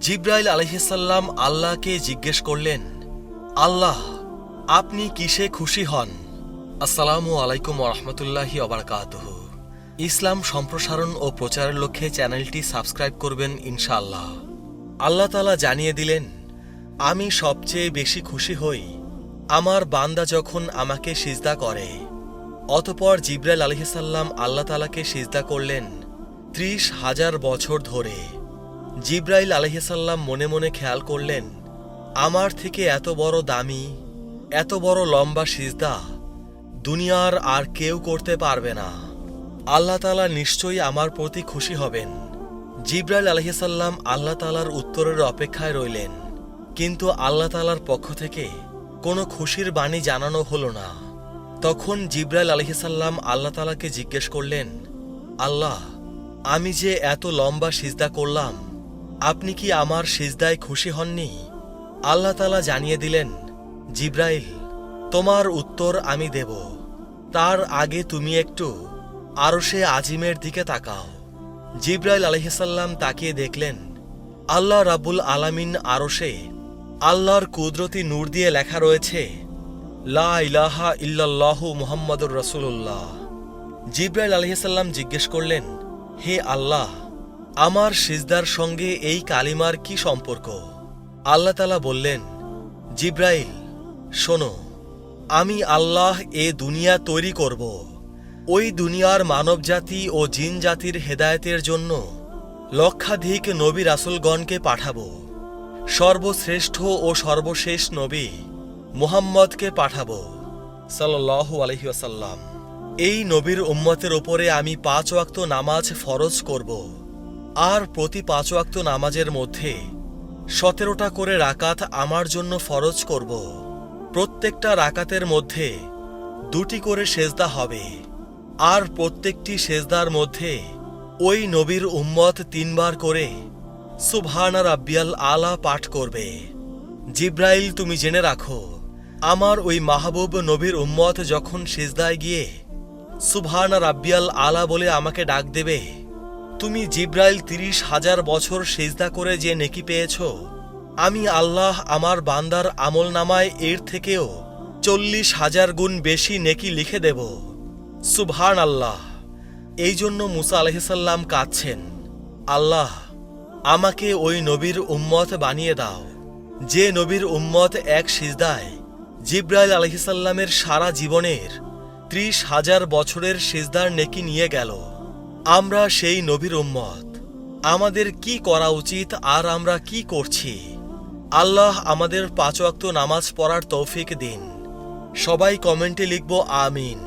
জিব্রাইল আলাইহিসসালাম আল্লাহকে জিজ্ঞেস করলেন, আল্লাহ, আপনি কিসে খুশি হন? আসসালামু আলাইকুম ওয়া রাহমাতুল্লাহি ওয়া বারাকাতুহু। ইসলাম সম্প্রসারণ ও প্রচারের লক্ষ্যে চ্যানেলটি সাবস্ক্রাইব করবেন ইনশাআল্লাহ। আল্লাহ তাআলা জানিয়ে দিলেন, আমি সবচেয়ে বেশি খুশি হই আমার বান্দা যখন আমাকে সিজদা করে। অতঃপর জিব্রাইল আলাইহিসসালাম আল্লাহ তাআলাকে সিজদা করলেন ৩০,০০০ বছর ধরে। জিব্রাইল আলাইহিসসালাম মনে মনে খেয়াল করলেন, আমার থেকে এত বড় দামি, এত বড় লম্বা সিজদা দুনিয়ার আর কেউ করতে পারবে না। আল্লাহ তাআলা নিশ্চয়ই আমার প্রতি খুশি হবেন। জিব্রাইল আলাইহিসসালাম আল্লাহ তাআলার উত্তরের অপেক্ষায় রইলেন, কিন্তু আল্লাহ তাআলার পক্ষ থেকে কোনো খুশির বাণী জানানো হলো না। তখন জিব্রাইল আলাইহিসসালাম আল্লাহ তাআলাকে জিজ্ঞেস করলেন, আল্লাহ, আমি যে এত লম্বা সিজদা করলাম, আপনি কি আমার সিজদায় খুশি হননি? আল্লাহ তাআলা জানিয়ে দিলেন, জিব্রাইল, তোমার উত্তর আমি দেব, তার আগে তুমি একটু আরশে আজিমের দিকে তাকাও। জিব্রাইল আলাইহিসসালাম তাকিয়ে দেখলেন, আল্লাহ রাব্বুল আলামিন আরশে আল্লাহর কুদরতি নূর দিয়ে লেখা রয়েছে, লা ইলাহা ইল্লাল্লাহু মুহাম্মাদুর রাসূলুল্লাহ। জিব্রাইল আলাইহিসসালাম জিজ্ঞেস করলেন, হে আল্লাহ, আমার সিজদার সঙ্গে এই কালিমার কি সম্পর্ক? আল্লাহ তাআলা বললেন, জিব্রাইল, শোনো, আমি আল্লাহ এ দুনিয়া তৈরি করব, ওই দুনিয়ার মানবজাতি ও জিন জাতির হেদায়েতের জন্য লক্ষাধিক নবী রাসূলগণকে পাঠাবো। সর্বশ্রেষ্ঠ ও সর্বশেষ নবী মুহাম্মদকে পাঠাবো সাল্লাল্লাহু আলাইহি ওয়াসাল্লাম। এই নবীর উম্মতের ওপরে আমি ৫ ওয়াক্ত নামাজ ফরজ করব, আর প্রতি ৫ ওয়াক্ত নামাজের মধ্যে ১৭টা করে রাকাত আমার জন্য ফরজ করব। প্রত্যেকটা রাকাতের মধ্যে ২টি করে সেজদা হবে, আর প্রত্যেকটি সেজদার মধ্যে ওই নবীর উম্মত ৩ বার করে সুবহানা রাব্বিয়াল আলা পাঠ করবে। জিব্রাইল, তুমি জেনে রাখো, আমার ওই মাহবুব নবীর উম্মত যখন সিজদায় গিয়ে সুবহানা রাব্বিয়াল আলা বলে আমাকে ডাক দেবে, তুমি জিব্রাইল ৩০,০০০ বছর সিজদা করে যে নেকি পেয়েছ, আমি আল্লাহ আমার বান্দার আমল নামায় এর থেকেও ৪০,০০০ গুণ বেশি নেকি লিখে দেব। সুবহান আল্লাহ। এই জন্য মুসা আলাইহিসসালাম কাঁদছেন, আল্লাহ, আমাকে ওই নবীর উম্মত বানিয়ে দাও যে নবীর উম্মত এক সিজদায় জিব্রাইল আলাইহিসসালামের সারা জীবনের ৩০,০০০ বছরের সিজদার নেকি নিয়ে গেল। আমরা সেই নবীর উম্মত। আমাদের কি করা উচিত আর আমরা কি করছি? আল্লাহ আমাদের ৫ ওয়াক্ত নামাজ পড়ার তৌফিক দিন। সবাই কমেন্টে লিখব আমিন।